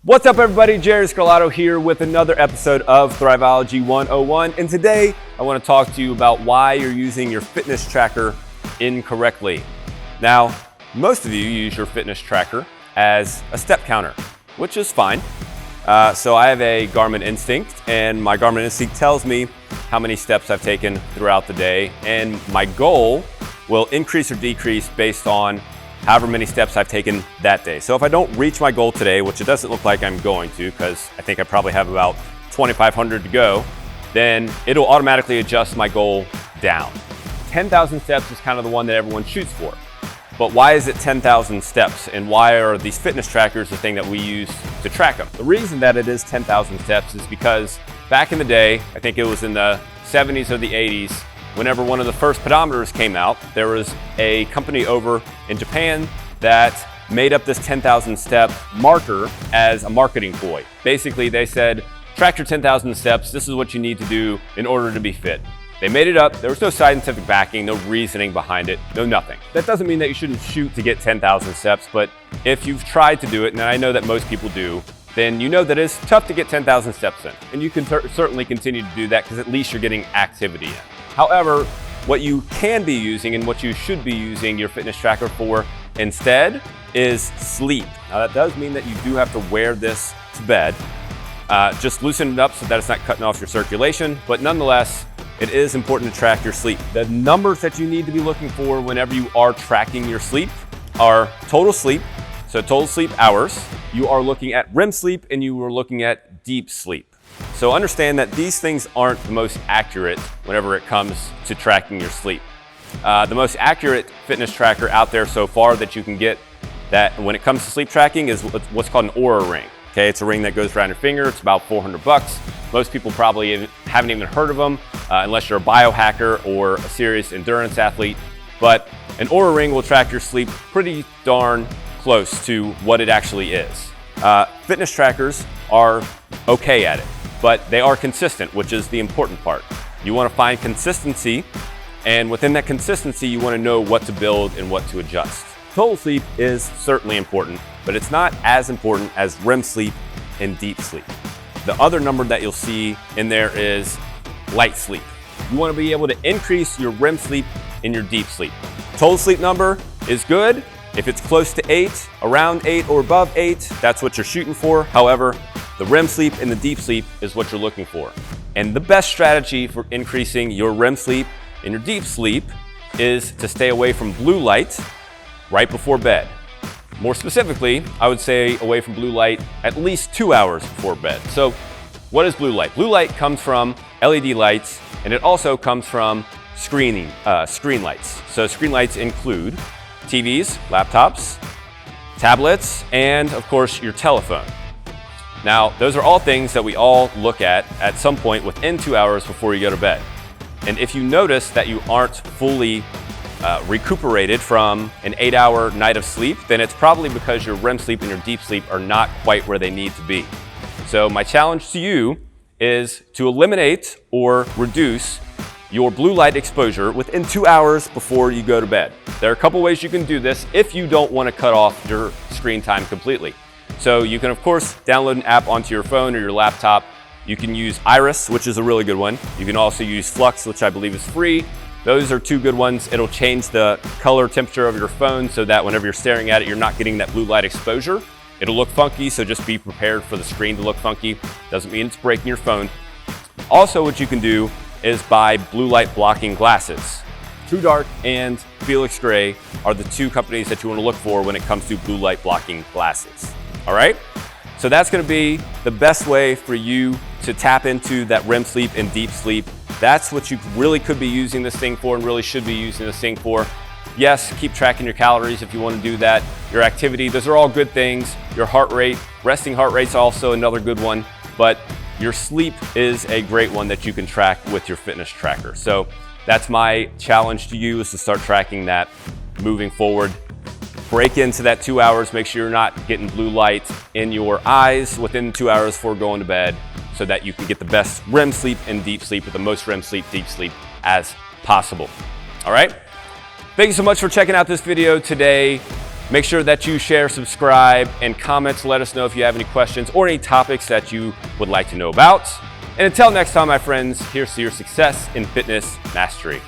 What's up, everybody? Jerry Scarlato here with another episode of Thriveology 101. And today I want to talk to you about why you're using your fitness tracker incorrectly. Now, most of you use your fitness tracker as a step counter, which is fine. So I have a Garmin Instinct, and my Garmin Instinct tells me how many steps I've taken throughout the day, and my goal will increase or decrease based on however many steps I've taken that day. So if I don't reach my goal today, which it doesn't look like I'm going to, because I think I probably have about 2,500 to go, then it'll automatically adjust my goal down. 10,000 steps is kind of the one that everyone shoots for. But why is it 10,000 steps, and why are these fitness trackers the thing that we use to track them? The reason that it is 10,000 steps is because back in the day, I think it was in the 70s or the 80s, whenever one of the first pedometers came out, there was a company over in Japan that made up this 10,000 step marker as a marketing ploy. Basically, they said, track your 10,000 steps. This is what you need to do in order to be fit. They made it up. There was no scientific backing, no reasoning behind it, no nothing. That doesn't mean that you shouldn't shoot to get 10,000 steps, but if you've tried to do it, and I know that most people do, then you know that it's tough to get 10,000 steps in. And you can certainly continue to do that because at least you're getting activity in. However, what you can be using and what you should be using your fitness tracker for instead is sleep. Now that does mean that you do have to wear this to bed. Just loosen it up so that it's not cutting off your circulation, but nonetheless, it is important to track your sleep. The numbers that you need to be looking for whenever you are tracking your sleep are total sleep, so total sleep hours. You are looking at REM sleep, and you are looking at deep sleep. So understand that these things aren't the most accurate whenever it comes to tracking your sleep. The most accurate fitness tracker out there so far that you can get that when it comes to sleep tracking is what's called an Oura ring. Okay, it's a ring that goes around your finger. It's about $400. Most people probably haven't even heard of them unless you're a biohacker or a serious endurance athlete. But an Oura ring will track your sleep pretty darn close to what it actually is. Fitness trackers are okay at it, but they are consistent, which is the important part. You want to find consistency, and within that consistency, you want to know what to build and what to adjust. Total sleep is certainly important, but it's not as important as REM sleep and deep sleep. The other number that you'll see in there is light sleep. You want to be able to increase your REM sleep and your deep sleep. Total sleep number is good. If it's close to 8, around 8 or above 8, that's what you're shooting for. However, the REM sleep and the deep sleep is what you're looking for. And the best strategy for increasing your REM sleep and your deep sleep is to stay away from blue light right before bed. More specifically, I would say away from blue light at least 2 hours before bed. So what is blue light? Blue light comes from LED lights, and it also comes from screen lights. So screen lights include TVs, laptops, tablets, and of course your telephone. Now, those are all things that we all look at some point within 2 hours before you go to bed. And if you notice that you aren't fully recuperated from an 8-hour night of sleep, then it's probably because your REM sleep and your deep sleep are not quite where they need to be. So my challenge to you is to eliminate or reduce your blue light exposure within 2 hours before you go to bed. There are a couple ways you can do this if you don't want to cut off your screen time completely. So you can, of course, download an app onto your phone or your laptop. You can use Iris, which is a really good one. You can also use Flux, which I believe is free. Those are two good ones. It'll change the color temperature of your phone so that whenever you're staring at it, you're not getting that blue light exposure. It'll look funky, so just be prepared for the screen to look funky. Doesn't mean it's breaking your phone. Also, what you can do is buy blue light blocking glasses. TrueDark and Felix Gray are the two companies that you want to look for when it comes to blue light blocking glasses. All right? So that's going to be the best way for you to tap into that REM sleep and deep sleep. That's what you really could be using this thing for and really should be using this thing for. Yes, keep tracking your calories if you want to do that. Your activity, those are all good things. Your heart rate, resting heart rate's also another good one. But your sleep is a great one that you can track with your fitness tracker. So that's my challenge to you, is to start tracking that moving forward. Break into that 2 hours. Make sure you're not getting blue light in your eyes within 2 hours before going to bed, so that you can get the best REM sleep and deep sleep with the most REM sleep, deep sleep as possible. All right? Thank you so much for checking out this video today. Make sure that you share, subscribe, and comment to let us know if you have any questions or any topics that you would like to know about. And until next time, my friends, here's to your success in fitness mastery.